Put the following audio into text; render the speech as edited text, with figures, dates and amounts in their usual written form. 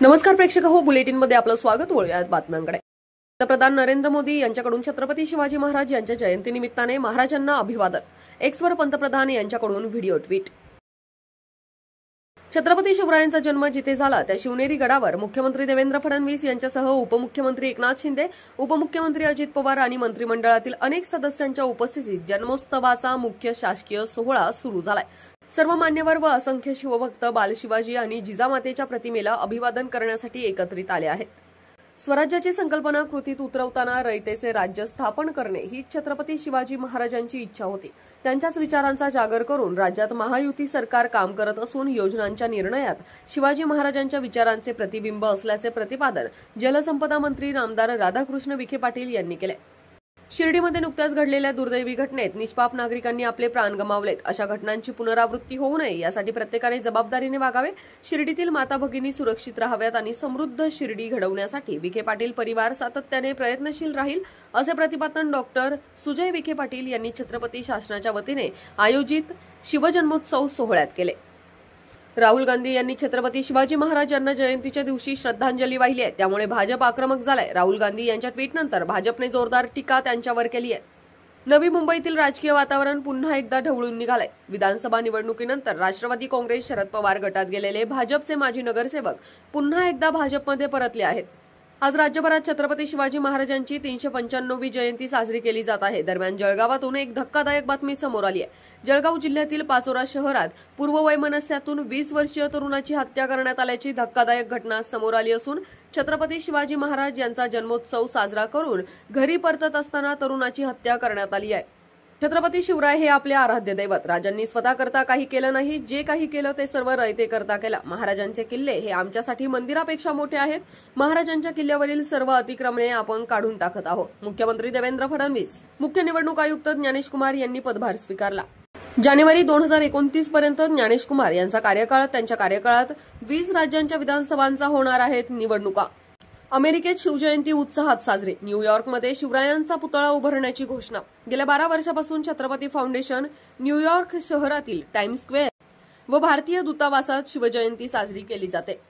नमस्कार प्रेक्षक हो, बुलेटिनमध्ये आपलं स्वागत. वळूयात बातम्यांकडे. पंतप्रधान नरेंद्र मोदी यांच्याकडून छत्रपती शिवाजी महाराज यांच्या जयंतीनिमित्ताने महाराजांना अभिवादन. एक्सवर पंतप्रधान यांच्याकडून व्हिडिओ ट्विट. छत्रपती शिवरायांचा जन्म जिथे झाला त्या शिवनेरी गडावर मुख्यमंत्री देवेंद्र फडणवीस यांच्यासह उपमुख्यमंत्री एकनाथ शिंदे, उपमुख्यमंत्री अजित पवार आणि मंत्रिमंडळातील अनेक सदस्यांच्या उपस्थितीत जन्मोत्सवाचा मुख्य शासकीय सोहळा सुरू झालाय. सर्व मान्यवर व असंख्य शिवभक्त बालशिवाजी आणि जिजामातेच्या प्रतिमेला अभिवादन करण्यासाठी एकत्रित आले आहेत. स्वराज्याची संकल्पना कृतीत उतरवताना रयतेचे राज्य स्थापन करणे ही छत्रपती शिवाजी महाराजांची इच्छा होती. त्यांच्याच विचारांचा जागर करून राज्यात महायुती सरकार काम करत असून योजनांच्या निर्णयात शिवाजी महाराजांच्या विचारांचे प्रतिबिंब असल्याचे प्रतिपादन जलसंपदा मंत्री नामदार राधाकृष्ण विखे पाटील यांनी केले. शिर्डीमध्ये नुकत्याच घडलेल्या दुर्दैवी घटनेत निष्पाप नागरिकांनी आपले प्राण गमावलेत. अशा घटनांची पुनरावृत्ती होऊ नये यासाठी प्रत्येकाने जबाबदारीने वागावे. शिर्डीतील माता भगिनी सुरक्षित राहाव्यात आणि समृद्ध शिर्डी घडवण्यासाठी विखे पाटील परिवार सातत्याने प्रयत्नशील राहील, असे प्रतिपादन डॉक्टर सुजय विखे पाटील यांनी छत्रपती शासनाच्या वतीने आयोजित शिवजन्मोत्सव सोहळ्यात केले. राहुल गांधी यांनी छत्रपती शिवाजी महाराज यांना जयंतीच्या दिवशी श्रद्धांजली वाहिली आहे, त्यामुळे भाजप आक्रमक झालाय. राहुल गांधी यांच्या ट्विटनंतर भाजपने जोरदार टीका त्यांच्यावर केली आहे. नवी मुंबईतील राजकीय वातावरण पुन्हा एकदा ढवळून निघालंय. विधानसभा निवडणुकीनंतर राष्ट्रवादी काँग्रेस शरद पवार गटात गेलेले भाजपचे माजी नगरसेवक पुन्हा एकदा भाजपमध्ये परतले आहेत. आज राज्यभरात छत्रपती शिवाजी महाराजांची 395वी जयंती साजरी केली जात आहे. दरम्यान जळगावातून एक धक्कादायक बातमी समोर आली आहे. जळगाव जिल्ह्यातील पाचोरा शहरात पूर्ववैमनस्यातून 20 वर्षीय तरुणाची हत्या करण्यात आल्याची धक्कादायक घटना समोर आली असून छत्रपती शिवाजी महाराज यांचा जन्मोत्सव साजरा करून घरी परतत असताना तरुणाची हत्या करण्यात आली आहे. छत्रपती शिवराय हे आपले आराध्य दैवत. राजांनी स्वतः करता काही केलं नाही, जे काही केलं ते सर्व रयते करता केलं. महाराजांचे किल्ले हे आमच्यासाठी मंदिरापेक्षा मोठे आहेत. महाराजांच्या किल्ल्यावरील सर्व अतिक्रमणे आपण काढून टाकत आहोत. मुख्यमंत्री देवेंद्र फडणवीस. मुख्य निवडणूक आयुक्त ज्ञानेश कुमार यांनी पदभार स्वीकारला. जानेवारी 2029 पर्यंत ज्ञानेश कुमार यांचा कार्यकाळ. त्यांच्या कार्यकाळात 20 राज्यांच्या विधानसभांचा होणार आहेत निवडणुका. अमेरिकेत शिवजयंती उत्साहात साजरी. न्यूयॉर्कमध्ये शिवरायांचा पुतळा उभारण्याची घोषणा. गेल्या 12 वर्षापासून छत्रपती फाउंडेशन, न्यूयॉर्क शहरातील टाइम्स स्क्वेअर व भारतीय दूतावासात शिवजयंती साजरी केली जाते.